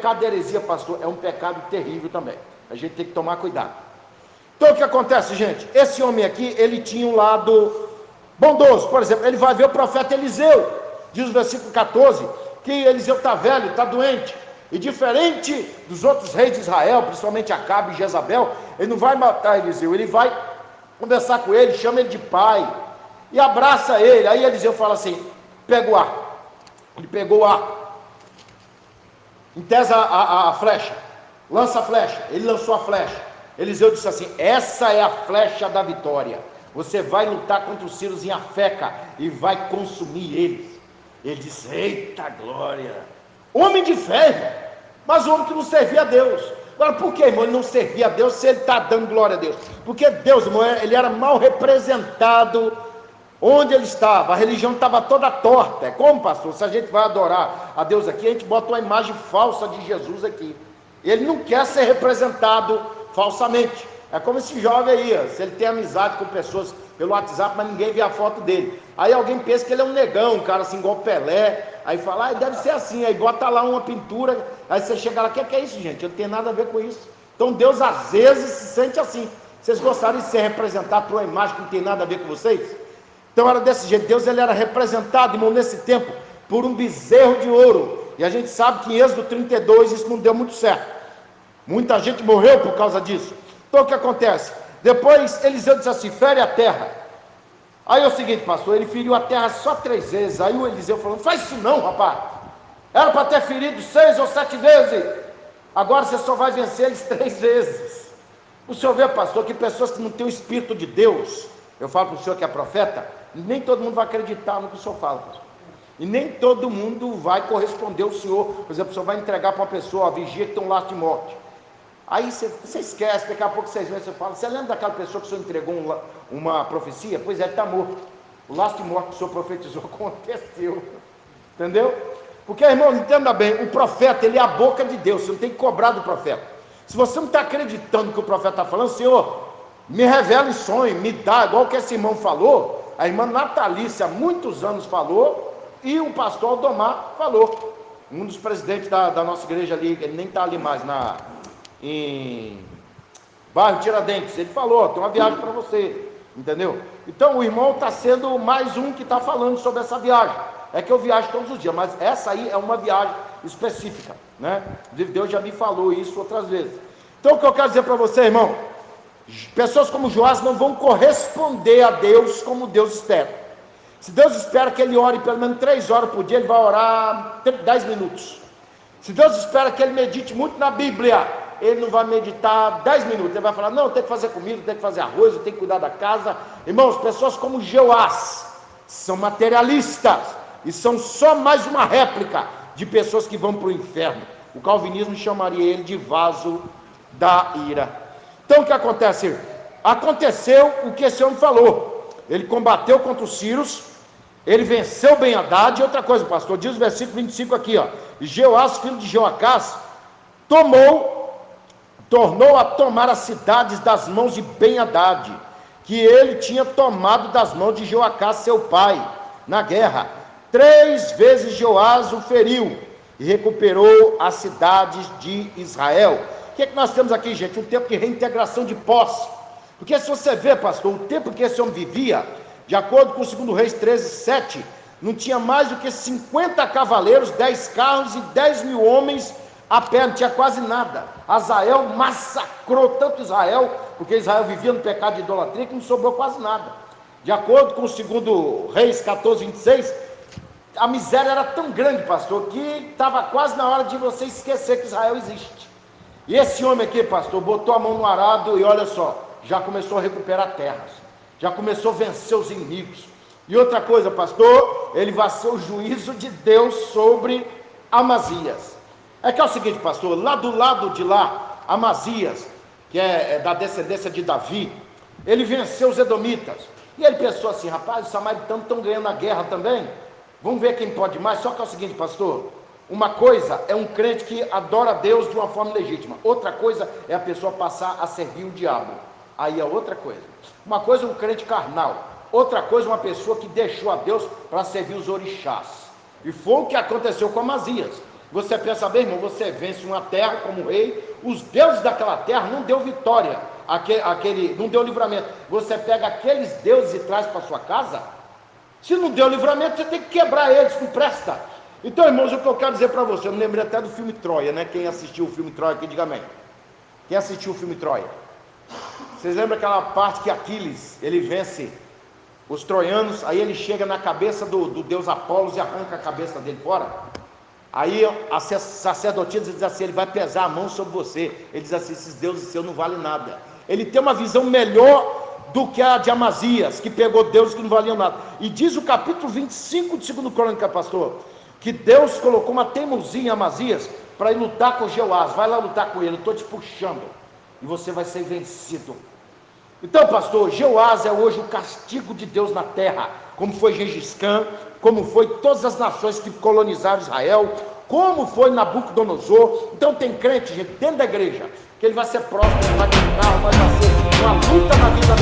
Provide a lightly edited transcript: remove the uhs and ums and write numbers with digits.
pecado de heresia, pastor, é um pecado terrível também. A gente tem que tomar cuidado. Então o que acontece, gente? Esse homem aqui, ele tinha um lado bondoso. Por exemplo, ele vai ver o profeta Eliseu. Diz o versículo 14, que Eliseu está velho, está doente. E diferente dos outros reis de Israel, principalmente Acabe e Jezabel, ele não vai matar Eliseu, ele vai conversar com ele, chama ele de pai, e abraça ele. Aí Eliseu fala assim, pega o ar. Ele pegou o ar, entesa a flecha, lança a flecha. Ele lançou a flecha. Eliseu disse assim, essa é a flecha da vitória. Você vai lutar contra os sírios em Afeca e vai consumir eles. Ele disse, eita glória, homem de fé, irmão. Mas o homem que não servia a Deus. Agora, por que, irmão, ele não servia a Deus se ele está dando glória a Deus? Porque Deus, irmão, ele era mal representado onde ele estava. A religião estava toda torta. É como, pastor, se a gente vai adorar a Deus aqui, a gente bota uma imagem falsa de Jesus aqui. Ele não quer ser representado falsamente. É como esse jovem aí, se ele tem amizade com pessoas pelo WhatsApp, mas ninguém vê a foto dele. Aí alguém pensa que ele é um negão, um cara assim igual Pelé. Aí fala, deve ser assim. Aí bota lá uma pintura. Aí você chega lá, o que é isso, gente? Eu não tenho nada a ver com isso. Então Deus às vezes se sente assim. Vocês gostariam de ser representados por uma imagem que não tem nada a ver com vocês? Então era desse jeito. Deus, ele era representado, irmão, nesse tempo, por um bezerro de ouro. E a gente sabe que em Êxodo 32 isso não deu muito certo. Muita gente morreu por causa disso. Então o que acontece? Depois Eliseu disse assim, fere a terra. Aí é o seguinte, pastor, ele feriu a terra só 3 vezes. Aí o Eliseu falou, não faz isso não, rapaz. Era para ter ferido 6 ou 7 vezes. Agora você só vai vencer eles 3 vezes. O senhor vê, pastor, que pessoas que não têm o Espírito de Deus, eu falo para o senhor que é profeta, nem todo mundo vai acreditar no que o senhor fala, pastor. E nem todo mundo vai corresponder ao senhor. Por exemplo, o senhor vai entregar para uma pessoa, a vigia que tem um laço de morte. Aí você esquece, daqui a pouco vocês vêm e você fala, você lembra daquela pessoa que o senhor entregou uma profecia? Pois é, ele está morto. O laço de morte que o senhor profetizou aconteceu. Entendeu? Porque, irmão, entenda bem, o profeta, ele é a boca de Deus, você não tem que cobrar do profeta. Se você não está acreditando no que o profeta está falando, Senhor, me revela em sonho, me dá, igual que esse irmão falou, a irmã Natalícia há muitos anos falou, e o pastor Aldomar falou. Um dos presidentes da nossa igreja ali, ele nem está ali mais, em bairro Tiradentes, ele falou, tem uma viagem para você, entendeu? Então o irmão está sendo mais um que está falando sobre essa viagem. É que eu viajo todos os dias, mas essa aí é uma viagem específica, né? Deus já me falou isso outras vezes. Então o que eu quero dizer para você, irmão, pessoas como Joás não vão corresponder a Deus como Deus espera. Se Deus espera que ele ore pelo menos 3 horas por dia, ele vai orar 10 minutos. Se Deus espera que ele medite muito na Bíblia, ele não vai meditar 10 minutos, ele vai falar, não, tem que fazer comida, tem que fazer arroz, tem que cuidar da casa. Irmãos, pessoas como Joás são materialistas e são só mais uma réplica de pessoas que vão para o inferno. O calvinismo chamaria ele de vaso da ira. Então o que acontece? Aconteceu o que esse homem falou. Ele combateu contra os sírios, ele venceu Ben-Hadad. E outra coisa, pastor, diz o versículo 25 aqui, ó, Jeoás, filho de Jeoacás, tornou a tomar as cidades das mãos de Ben-Hadad, que ele tinha tomado das mãos de Jeoacás, seu pai, na guerra. 3 vezes Joás o feriu e recuperou as cidades de Israel. O que é que nós temos aqui, gente? Um tempo de reintegração de posse. Porque se você vê, pastor, o tempo que esse homem vivia, de acordo com o 2 Reis 13:7, não tinha mais do que 50 cavaleiros, 10 carros e 10 mil homens a pé, não tinha quase nada. Hazael massacrou tanto Israel, porque Israel vivia no pecado de idolatria, que não sobrou quase nada. De acordo com o 2 Reis 14:26, a miséria era tão grande, pastor, que estava quase na hora de você esquecer que Israel existe. E esse homem aqui, pastor, botou a mão no arado e olha só, já começou a recuperar terras, já começou a vencer os inimigos. E outra coisa, pastor, ele vai ser o juízo de Deus sobre Amazias. É que é o seguinte, pastor, lá do lado de lá, Amazias, que é da descendência de Davi, ele venceu os edomitas. E ele pensou assim, rapaz, os samaritanos estão ganhando a guerra também, vamos ver quem pode mais. Só que é o seguinte, pastor, uma coisa é um crente que adora a Deus de uma forma legítima, outra coisa é a pessoa passar a servir o diabo. Aí é outra coisa. Uma coisa é um crente carnal, outra coisa é uma pessoa que deixou a Deus para servir os orixás. E foi o que aconteceu com Amazias. Você pensa bem, irmão, você vence uma terra como rei, os deuses daquela terra não deu vitória, não deu livramento. Você pega aqueles deuses e traz para sua casa. Se não deu livramento, você tem que quebrar eles, não presta. Então, irmãos, o que eu quero dizer para você, eu me lembrei até do filme Troia, né? Quem assistiu o filme Troia aqui, diga amém. Quem assistiu o filme Troia? Vocês lembram aquela parte que Aquiles, ele vence os troianos, aí ele chega na cabeça do deus Apolo e arranca a cabeça dele fora? Aí a sacerdotisa diz assim, ele vai pesar a mão sobre você. Ele diz assim, esses deuses seus não valem nada. Ele tem uma visão melhor do que a de Amazias, que pegou deuses que não valiam nada. E diz o capítulo 25 de 2 Crônica, pastor, que Deus colocou uma teimosia em Amazias para ir lutar com Jeoás. Vai lá lutar com ele, eu estou te puxando, e você vai ser vencido. Então, pastor, Jeoás é hoje o castigo de Deus na terra, como foi Gengis Khan, como foi todas as nações que colonizaram Israel, como foi Nabucodonosor. Então tem crente, gente, dentro da igreja, que ele vai ser próspero, vai ter carro, vai ser uma luta na vida